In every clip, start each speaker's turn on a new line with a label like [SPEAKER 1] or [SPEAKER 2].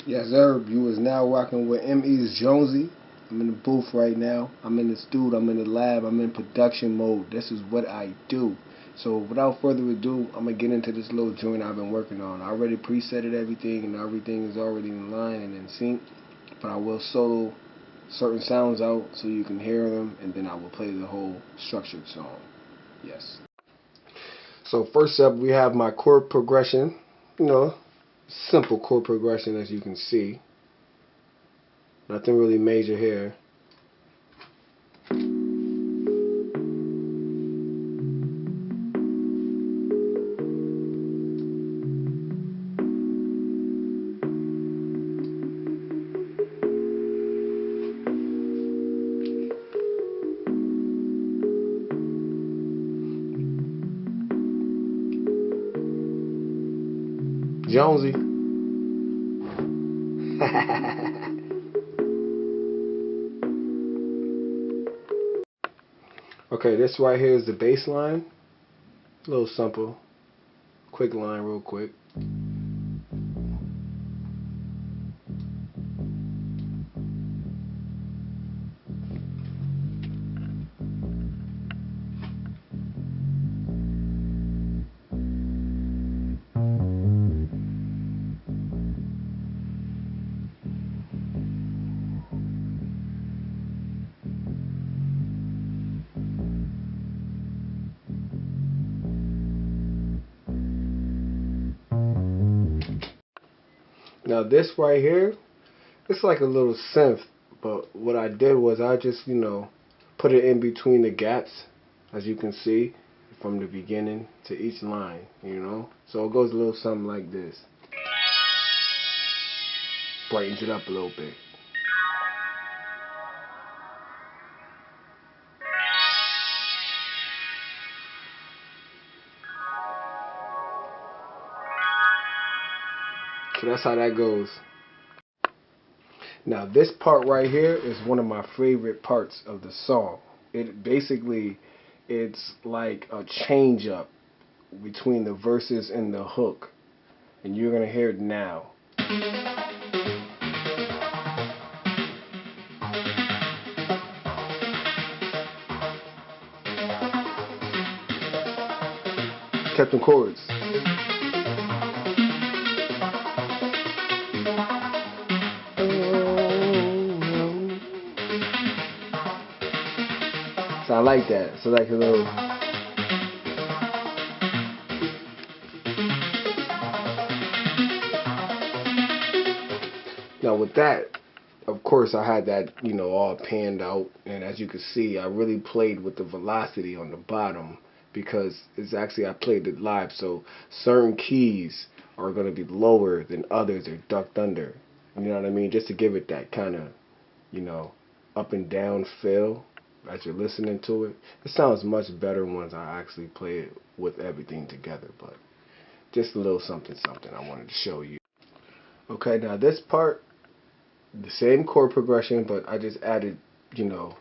[SPEAKER 1] Yes, sir. You is now rocking with M-EaZ JoNeS'E. I'm in the booth right now. I'm in the studio. I'm in the lab. I'm in production mode. This is what I do. So without further ado, I'm gonna get into this little joint I've been working on. I already presetted everything, and everything is already in line and in sync. But I will solo certain sounds out so you can hear them, and then I will play the whole structured song. Yes. So first up, we have my chord progression. You know, simple chord progression as you can see. Nothing really major here. JoNeS'E. Okay, this right here is the bass line. A little simple. Quick line real quick. Now this right here, it's like a little synth, but what I did was I just, put it in between the gaps, as you can see, from the beginning to each line, So it goes a little something like this. Brightens it up a little bit. So that's how that goes. Now this part right here is one of my favorite parts of the song. It's like a change up between the verses and the hook. And you're gonna hear it now. Kept in chords. So I like that. So like a little. Now with that, of course I had that, all panned out, and as you can see, I really played with the velocity on the bottom because it's actually, I played it live, so certain keys are going to be lower than others or ducked under. You know what I mean? Just to give it that kind of, up and down feel as you're listening to it. It sounds much better once I actually play it with everything together, but just a little something I wanted to show you. Okay, now this part, the same chord progression, but I just added, a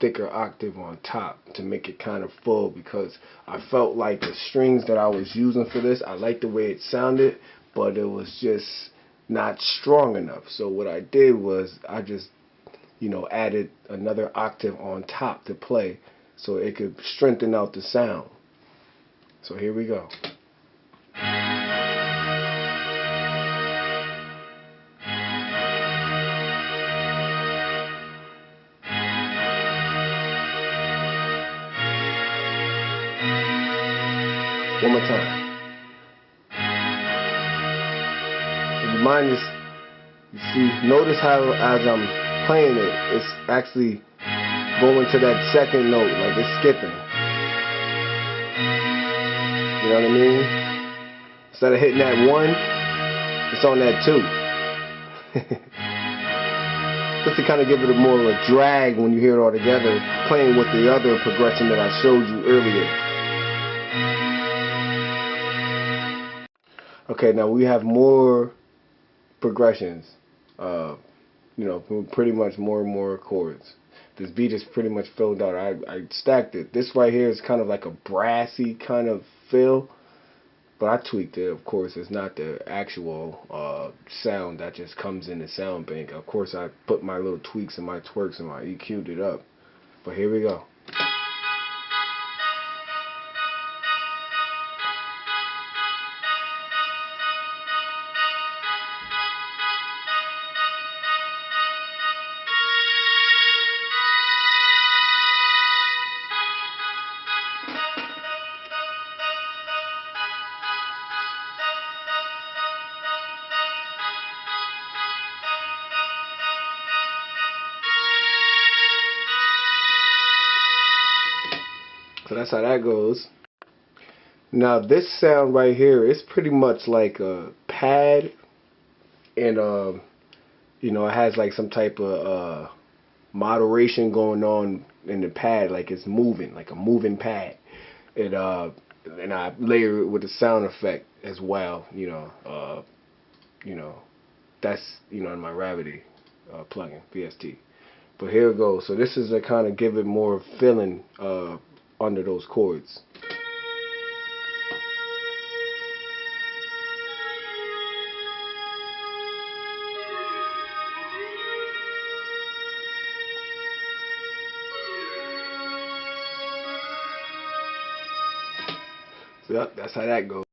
[SPEAKER 1] thicker octave on top to make it kind of full because I felt like the strings that I was using for this, I liked the way it sounded, but it was just not strong enough. So what I did was I just, added another octave on top to play so it could strengthen out the sound. So here we go. One more time. And your mind is, you see, notice how as I'm playing it, it's actually going to that second note, like it's skipping. You know what I mean? Instead of hitting that one, it's on that two. Just to kind of give it a more of a drag when you hear it all together, playing with the other progression that I showed you earlier. Okay, now we have more progressions. Pretty much more and more chords. This beat is pretty much filled out. I stacked it. This right here is kind of like a brassy kind of feel, but I tweaked it. Of course, it's not the actual sound that just comes in the sound bank. Of course, I put my little tweaks and my twerks and I EQ'd it up. But here we go. So that's how that goes. Now this sound right here is pretty much like a pad, and you know, it has like some type of moderation going on in the pad, like it's moving, like a moving pad. And I layer it with a sound effect as well. You know, that's in my Gravity plugin VST. But here it goes. So this is to kind of give it more feeling under those chords. So yep, that's how that goes.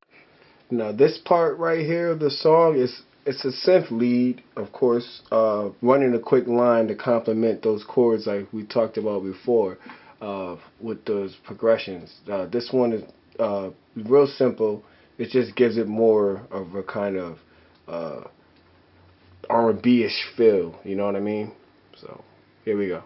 [SPEAKER 1] Now this part right here of the song it's a synth lead, of course, running a quick line to complement those chords like we talked about before, with those progressions. This one is real simple. It just gives it more of a kind of R&B-ish feel, you know what I mean? So here we go.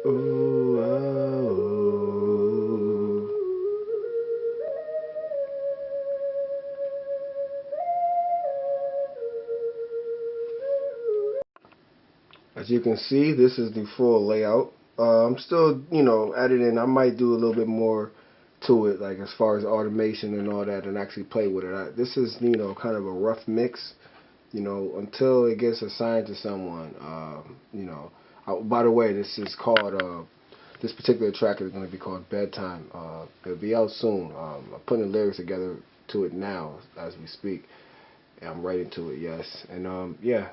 [SPEAKER 1] Ooh, oh. As you can see, this is the full layout. I'm still, editing. I might do a little bit more to it, like as far as automation and all that, and actually play with it. This is, kind of a rough mix, until it gets assigned to someone. By the way, this is called, this particular track is going to be called Bedtime. It'll be out soon. I'm putting the lyrics together to it now as we speak. And I'm writing to it, yes. And yeah,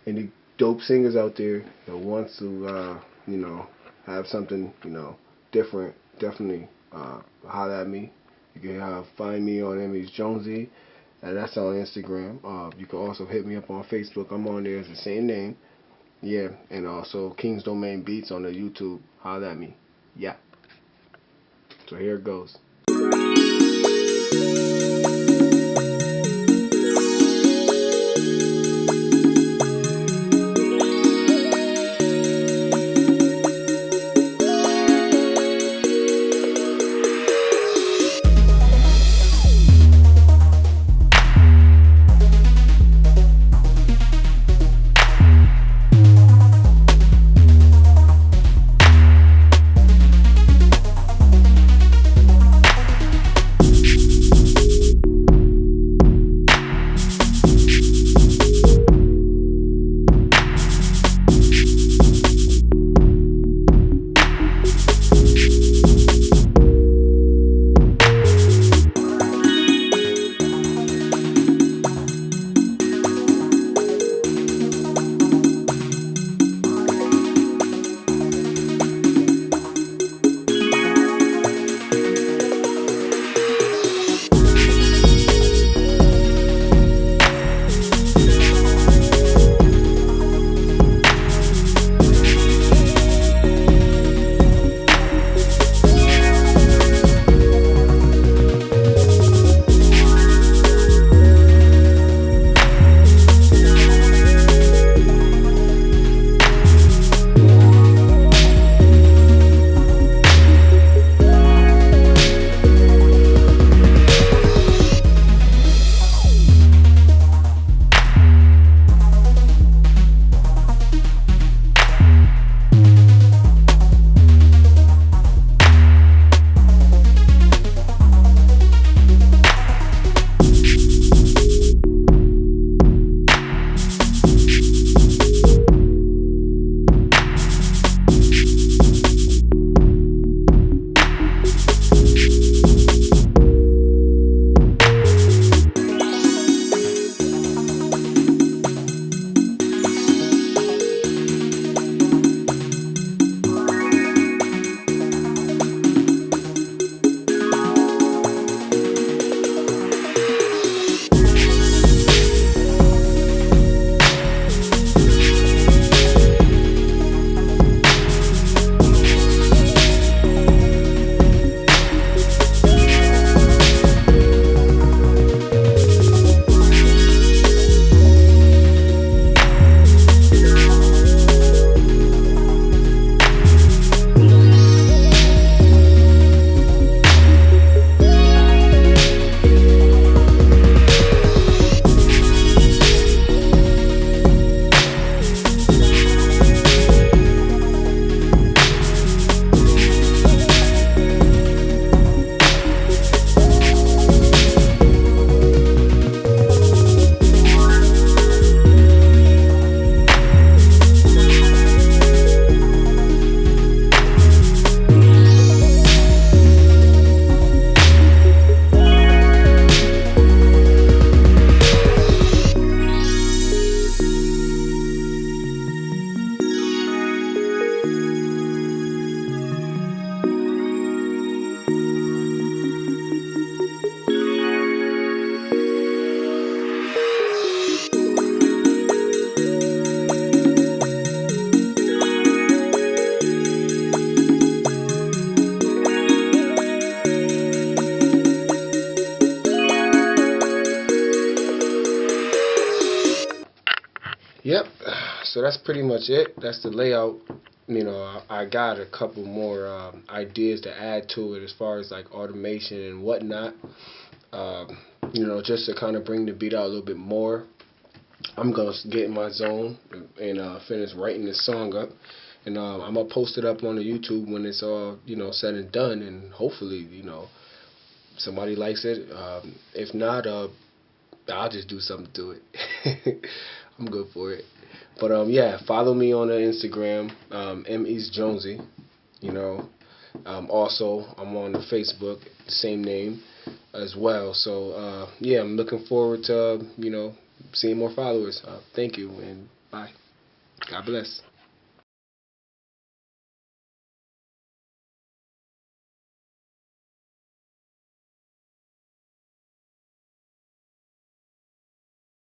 [SPEAKER 1] any dope singers out there that wants to, have something, different, definitely holler at me. You can find me on M-EaZ JoNeS'E, and that's on Instagram. You can also hit me up on Facebook. I'm on there as the same name. Yeah, and also King's Domain Beats on the YouTube. Holler at me. Yeah. So here it goes. Yep. So that's pretty much it. That's the layout. You know, I got a couple more ideas to add to it as far as like automation and whatnot. Um, you know, just to kind of bring the beat out a little bit more. I'm gonna get in my zone and finish writing this song up, and I'm gonna post it up on the YouTube when it's all said and done, and hopefully somebody likes it. If not, I'll just do something to it. I'm good for it. But yeah, follow me on the Instagram, M-EaZ JoNeS'E. You know, also I'm on the Facebook, same name as well. So yeah, I'm looking forward to seeing more followers. Thank you and bye. God bless.